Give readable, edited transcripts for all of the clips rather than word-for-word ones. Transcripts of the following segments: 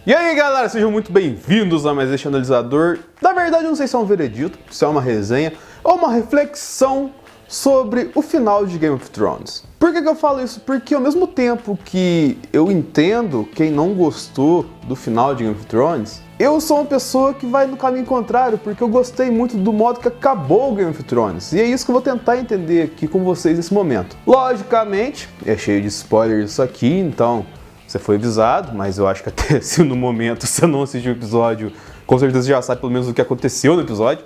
E aí galera, sejam muito bem-vindos a mais este analisador. Na verdade eu não sei se é um veredito, se é uma resenha ou uma reflexão sobre o final de Game of Thrones. Por que eu falo isso? Porque ao mesmo tempo que eu entendo quem não gostou do final de Game of Thrones, eu sou uma pessoa que vai no caminho contrário, porque eu gostei muito do modo que acabou o Game of Thrones. E é isso que eu vou tentar entender aqui com vocês nesse momento. Logicamente, é cheio de spoilers isso aqui, então você foi avisado, mas eu acho que até se no momento você não assistiu o episódio, com certeza já sabe pelo menos o que aconteceu no episódio.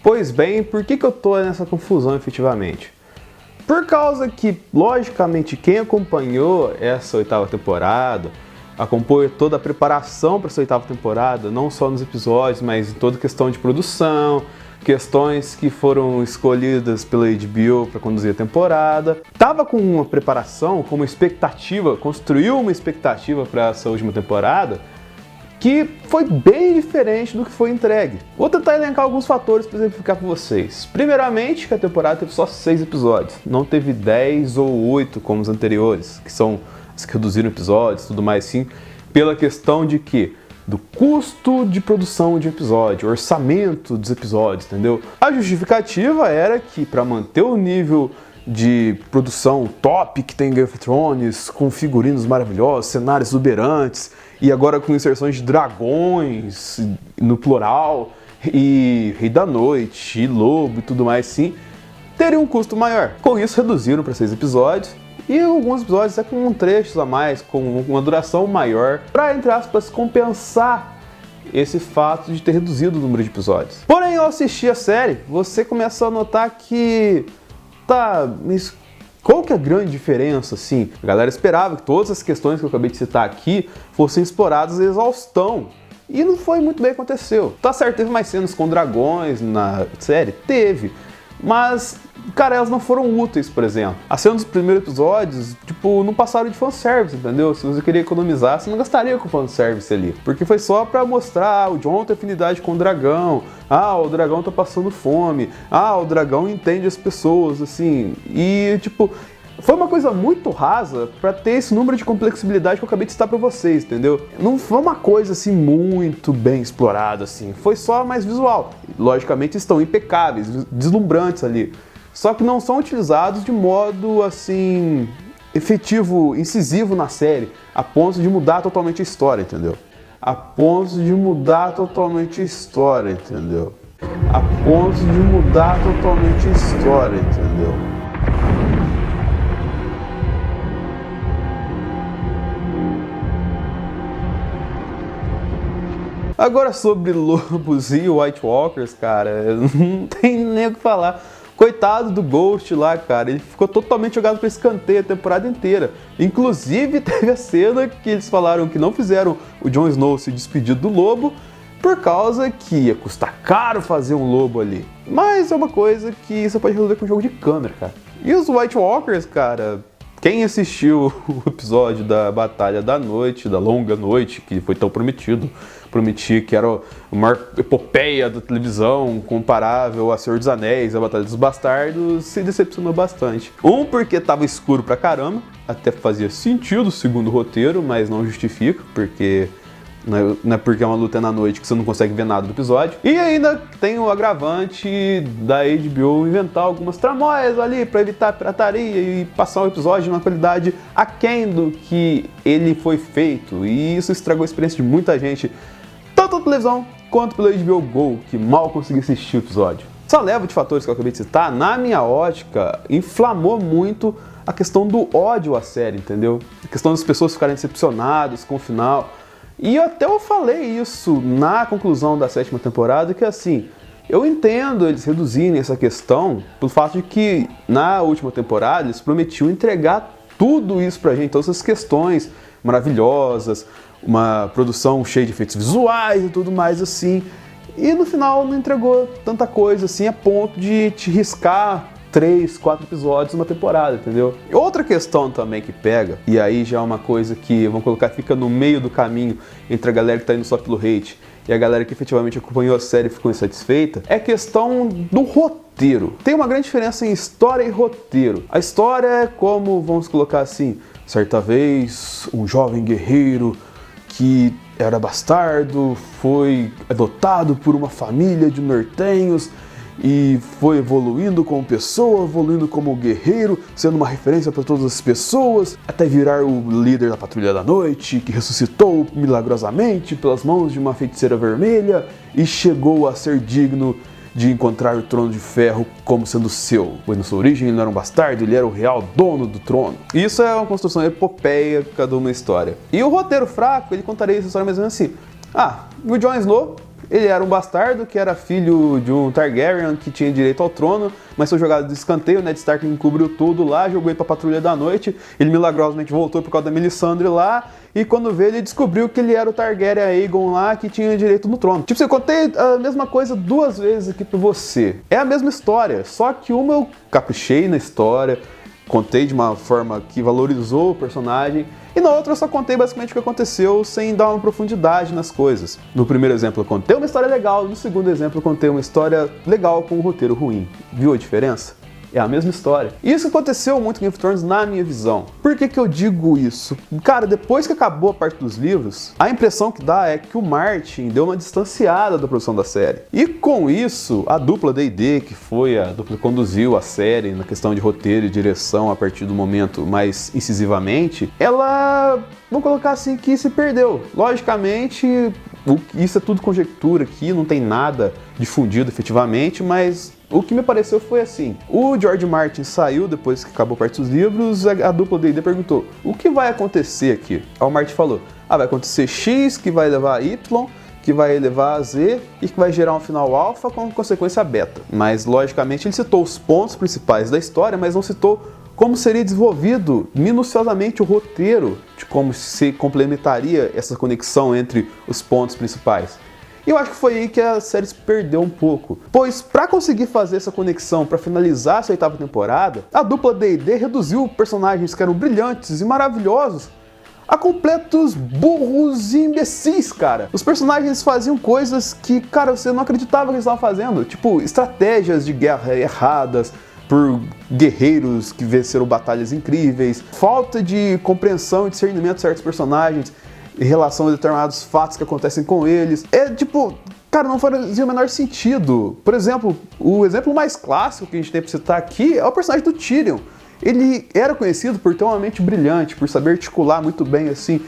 Pois bem, por que eu tô nessa confusão efetivamente? Por causa que, logicamente, quem acompanhou essa 8ª temporada, acompanhou toda a preparação para essa 8ª temporada, não só nos episódios, mas em toda questão de produção, questões que foram escolhidas pela HBO para conduzir a temporada. Tava com uma preparação, com uma expectativa, construiu uma expectativa para essa última temporada que foi bem diferente do que foi entregue. Vou tentar elencar alguns fatores para exemplificar para vocês. Primeiramente, que a temporada teve só 6 episódios, não teve 10 ou 8 como os anteriores, que são as que reduziram episódios e tudo mais assim, pela questão de que do custo de produção de episódio, orçamento dos episódios, entendeu? A justificativa era que para manter o nível de produção top que tem Game of Thrones, com figurinos maravilhosos, cenários exuberantes, e agora com inserções de dragões, no plural, e Rei da Noite, e Lobo e tudo mais assim, teria um custo maior. Com isso reduziram para 6 episódios, e alguns episódios até com trechos a mais, com uma duração maior, para, entre aspas, compensar esse fato de ter reduzido o número de episódios. Porém, ao assistir a série, você começa a notar que mas qual que é a grande diferença, assim? A galera esperava que todas as questões que eu acabei de citar aqui fossem exploradas à exaustão. E não foi muito bem que aconteceu. Tá certo, teve mais cenas com dragões na série? Teve. Mas, cara, elas não foram úteis, por exemplo. As cenas dos primeiros episódios, tipo, não passaram de fanservice, entendeu? Se você queria economizar, você não gastaria com fanservice ali. Porque foi só pra mostrar, o Jon tem afinidade com o dragão, o dragão tá passando fome, o dragão entende as pessoas, assim. E, tipo, foi uma coisa muito rasa pra ter esse número de complexibilidade que eu acabei de citar pra vocês, entendeu? Não foi uma coisa, assim, muito bem explorada, assim. Foi só mais visual. Logicamente estão impecáveis, deslumbrantes ali. Só que não são utilizados de modo, assim, efetivo, incisivo na série, a ponto de mudar totalmente a história, entendeu? A ponto de mudar totalmente a história, entendeu? A ponto de mudar totalmente a história, entendeu? Agora sobre lobos e White Walkers, cara, não tem nem o que falar. Coitado do Ghost lá, cara, ele ficou totalmente jogado para escanteio a temporada inteira. Inclusive teve a cena que eles falaram que não fizeram o Jon Snow se despedir do lobo por causa que ia custar caro fazer um lobo ali. Mas é uma coisa que você pode resolver com um jogo de câmera, cara. E os White Walkers, cara, quem assistiu o episódio da Batalha da Noite, da Longa Noite, que foi tão prometido, prometia que era uma epopeia da televisão comparável a Senhor dos Anéis, a Batalha dos Bastardos, se decepcionou bastante. Porque tava escuro pra caramba, até fazia sentido segundo o roteiro, mas não justifica, porque não é porque é uma luta na noite que você não consegue ver nada do episódio. E ainda tem o agravante da HBO inventar algumas tramóias ali para evitar pirataria e passar o episódio numa qualidade aquém do que ele foi feito. E isso estragou a experiência de muita gente, tanto na televisão quanto pela HBO Go, que mal conseguiu assistir o episódio. Essa leva de fatores que eu acabei de citar, na minha ótica, inflamou muito a questão do ódio à série, entendeu? A questão das pessoas ficarem decepcionadas com o final. E até eu falei isso na conclusão da 7ª temporada, que assim, eu entendo eles reduzirem essa questão pelo fato de que na última temporada eles prometiam entregar tudo isso pra gente, todas essas questões maravilhosas, uma produção cheia de efeitos visuais e tudo mais assim, e no final não entregou tanta coisa assim a ponto de te riscar 3, 4 episódios numa temporada, entendeu? E outra questão também que pega, e aí já é uma coisa que, vamos colocar, fica no meio do caminho entre a galera que tá indo só pelo hate e a galera que efetivamente acompanhou a série e ficou insatisfeita, é a questão do roteiro. Tem uma grande diferença em história e roteiro. A história é como, vamos colocar assim, certa vez, um jovem guerreiro que era bastardo, foi adotado por uma família de nortenhos e foi evoluindo como pessoa, evoluindo como guerreiro, sendo uma referência para todas as pessoas, até virar o líder da Patrulha da Noite, que ressuscitou milagrosamente pelas mãos de uma feiticeira vermelha e chegou a ser digno de encontrar o Trono de Ferro como sendo seu. Pois na sua origem ele não era um bastardo, ele era o real dono do trono. Isso é uma construção epopeica de uma história. E o roteiro fraco, ele contaria essa história mais ou menos assim. O Jon Snow, ele era um bastardo que era filho de um Targaryen que tinha direito ao trono, mas foi jogado de escanteio, o Ned Stark encobriu tudo lá, jogou ele pra Patrulha da Noite, ele milagrosamente voltou por causa da Melisandre lá, e quando veio ele descobriu que ele era o Targaryen Aegon lá, que tinha direito no trono. Tipo, eu contei a mesma coisa 2 vezes aqui pra você. É a mesma história, só que uma eu caprichei na história, contei de uma forma que valorizou o personagem, e na outra eu só contei basicamente o que aconteceu sem dar uma profundidade nas coisas. No primeiro exemplo eu contei uma história legal, no segundo exemplo eu contei uma história legal com um roteiro ruim. Viu a diferença? É a mesma história. Isso aconteceu muito em Game of Thrones na minha visão. Por que eu digo isso? Cara, depois que acabou a parte dos livros, a impressão que dá é que o Martin deu uma distanciada da produção da série. E com isso, a dupla D&D, que foi a dupla que conduziu a série na questão de roteiro e direção a partir do momento mais incisivamente, ela, vamos colocar assim, que se perdeu. Logicamente, isso é tudo conjectura aqui, não tem nada difundido efetivamente, mas o que me pareceu foi assim: o George Martin saiu depois que acabou a parte dos livros, a dupla D&D perguntou, o que vai acontecer aqui? Aí o Martin falou, vai acontecer X, que vai levar a Y, que vai levar a Z e que vai gerar um final alfa com consequência beta. Mas logicamente ele citou os pontos principais da história, mas não citou como seria desenvolvido minuciosamente o roteiro, de como se complementaria essa conexão entre os pontos principais. E eu acho que foi aí que a série se perdeu um pouco. Pois para conseguir fazer essa conexão, para finalizar essa 8ª temporada, a dupla D&D reduziu personagens que eram brilhantes e maravilhosos a completos burros e imbecis, cara. Os personagens faziam coisas que, cara, você não acreditava que eles estavam fazendo. Tipo, estratégias de guerra erradas por guerreiros que venceram batalhas incríveis, falta de compreensão e discernimento de certos personagens em relação a determinados fatos que acontecem com eles. É tipo, cara, não fazia o menor sentido. Por exemplo, o exemplo mais clássico que a gente tem pra citar aqui é o personagem do Tyrion. Ele era conhecido por ter uma mente brilhante, por saber articular muito bem assim.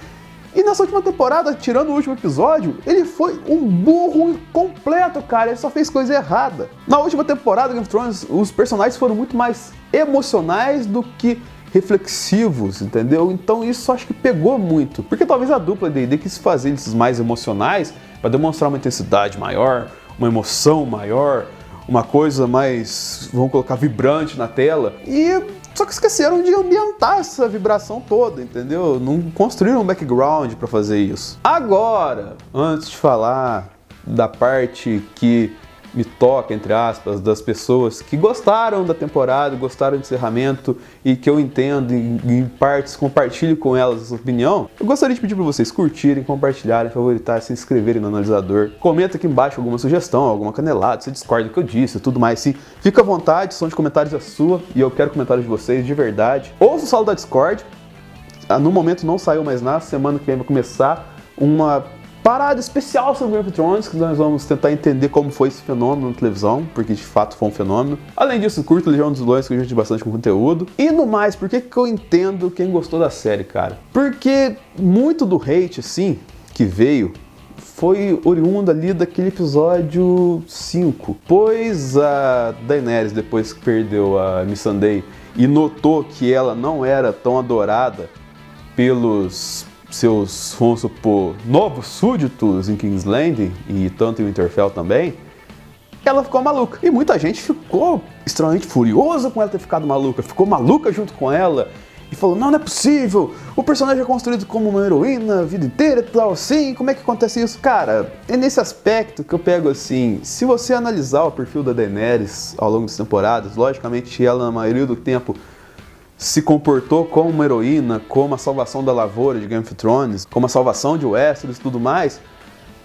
E nessa última temporada, tirando o último episódio, ele foi um burro completo, cara. Ele só fez coisa errada. Na última temporada de Game of Thrones, os personagens foram muito mais emocionais do que reflexivos, entendeu? Então isso acho que pegou muito. Porque talvez a dupla D&D quis fazer eles mais emocionais para demonstrar uma intensidade maior, uma emoção maior, uma coisa mais, vamos colocar, vibrante na tela. E só que esqueceram de ambientar essa vibração toda, entendeu? Não construíram um background para fazer isso. Agora, antes de falar da parte que me toca, entre aspas, das pessoas que gostaram da temporada, gostaram do encerramento e que eu entendo e em partes compartilho com elas essa opinião, eu gostaria de pedir para vocês curtirem, compartilharem, favoritarem, se inscreverem no analisador. Comenta aqui embaixo alguma sugestão, alguma canelada, se discorda do que eu disse e tudo mais. Fica à vontade, som de comentários é sua e eu quero comentários de vocês de verdade. Ouça o Sala da Discord. No momento não saiu mais nada, semana que vem vai começar uma parada especial sobre Game of Thrones, que nós vamos tentar entender como foi esse fenômeno na televisão, porque de fato foi um fenômeno. Além disso, curto Legião dos Vilões, que eu ajude bastante com conteúdo. E no mais, por que eu entendo quem gostou da série, cara? Porque muito do hate, assim, que veio, foi oriundo ali daquele episódio 5. Pois a Daenerys, depois que perdeu a Missandei e notou que ela não era tão adorada pelos seus, vamos supor, novos súditos em King's Landing e tanto em Winterfell também, ela ficou maluca. E muita gente ficou extremamente furiosa com ela ter ficado maluca, ficou maluca junto com ela e falou, não é possível, o personagem é construído como uma heroína a vida inteira e tal assim, como é que acontece isso? Cara, é nesse aspecto que eu pego assim, se você analisar o perfil da Daenerys ao longo das temporadas, logicamente ela na maioria do tempo se comportou como uma heroína, como a salvação da lavoura de Game of Thrones, como a salvação de Westeros e tudo mais.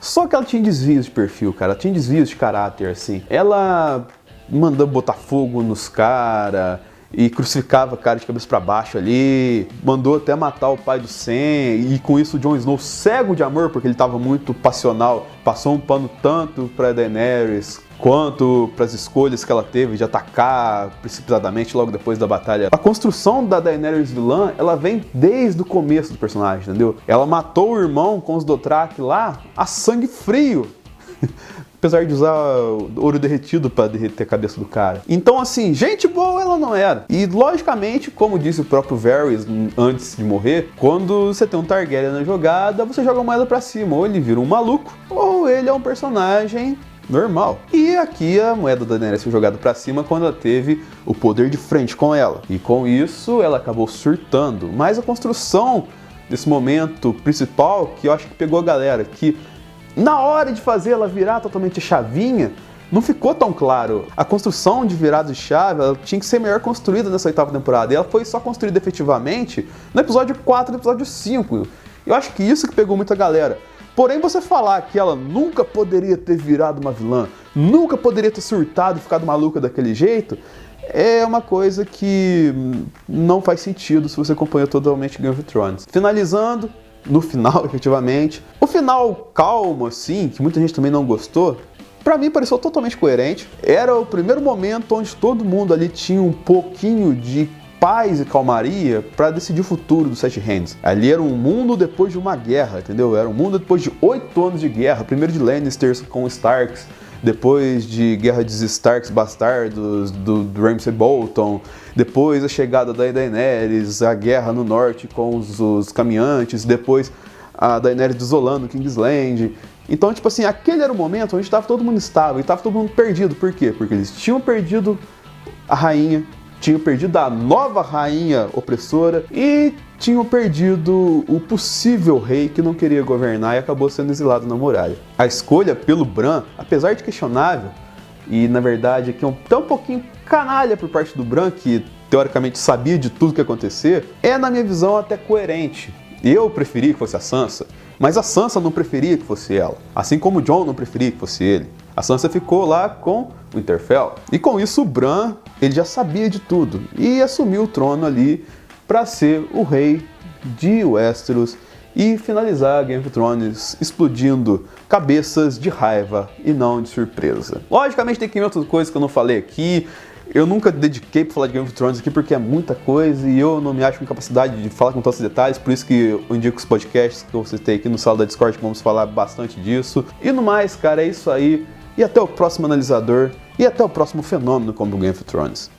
Só que ela tinha desvios de perfil, cara. Ela tinha desvios de caráter, assim. Ela mandou botar fogo nos caras e crucificava o cara de cabeça pra baixo ali, mandou até matar o pai do Sam, e com isso o Jon Snow, cego de amor, porque ele tava muito passional, passou um pano tanto pra Daenerys quanto para as escolhas que ela teve de atacar precipitadamente logo depois da batalha. A construção da Daenerys vilã, ela vem desde o começo do personagem, entendeu? Ela matou o irmão com os Dothraki lá a sangue frio. Apesar de usar ouro derretido para derreter a cabeça do cara. Então, assim, gente boa ela não era. E, logicamente, como disse o próprio Varys antes de morrer, quando você tem um Targaryen na jogada, você joga a moeda pra cima. Ou ele vira um maluco, ou ele é um personagem normal. E aqui a moeda da Daenerys foi jogada pra cima quando ela teve o poder de frente com ela. E com isso, ela acabou surtando. Mas a construção desse momento principal, que eu acho que pegou a galera, que na hora de fazer ela virar totalmente chavinha, não ficou tão claro. A construção de virada de chave, ela tinha que ser melhor construída nessa 8ª temporada. E ela foi só construída efetivamente no episódio 4 e no episódio 5. Eu acho que isso que pegou muita galera. Porém, você falar que ela nunca poderia ter virado uma vilã, nunca poderia ter surtado e ficado maluca daquele jeito, é uma coisa que não faz sentido se você acompanha totalmente Game of Thrones. Finalizando, no final, efetivamente, o final calmo, assim, que muita gente também não gostou, pra mim pareceu totalmente coerente. Era o primeiro momento onde todo mundo ali tinha um pouquinho de paz e calmaria para decidir o futuro dos Sete Reinos. Ali era um mundo depois de uma guerra, entendeu? Era um mundo depois de 8 anos de guerra. Primeiro de Lannisters com Starks, depois de guerra dos Starks bastardos, do Ramsay Bolton, depois a chegada da Daenerys, a guerra no norte com os caminhantes, depois a Daenerys desolando Kingsland. Então, tipo assim, aquele era o momento onde estava todo mundo estável e estava todo mundo perdido. Por quê? Porque eles tinham perdido a rainha, tinham perdido a nova rainha opressora e tinham perdido o possível rei que não queria governar e acabou sendo exilado na muralha. A escolha pelo Bran, apesar de questionável, e na verdade aqui é um pouquinho canalha por parte do Bran, que teoricamente sabia de tudo que ia acontecer, é na minha visão até coerente. Eu preferia que fosse a Sansa, mas a Sansa não preferia que fosse ela, assim como o Jon não preferia que fosse ele. A Sansa ficou lá com o Winterfell. E com isso o Bran, ele já sabia de tudo e assumiu o trono ali para ser o rei de Westeros e finalizar Game of Thrones explodindo cabeças de raiva e não de surpresa. Logicamente tem que ter outras coisas que eu não falei aqui. Eu nunca dediquei para falar de Game of Thrones aqui porque é muita coisa e eu não me acho com capacidade de falar com todos os detalhes, por isso que eu indico os podcasts que você tem aqui no sala da Discord, que vamos falar bastante disso. E no mais, cara, é isso aí. E até o próximo analisador e até o próximo fenômeno como Game of Thrones.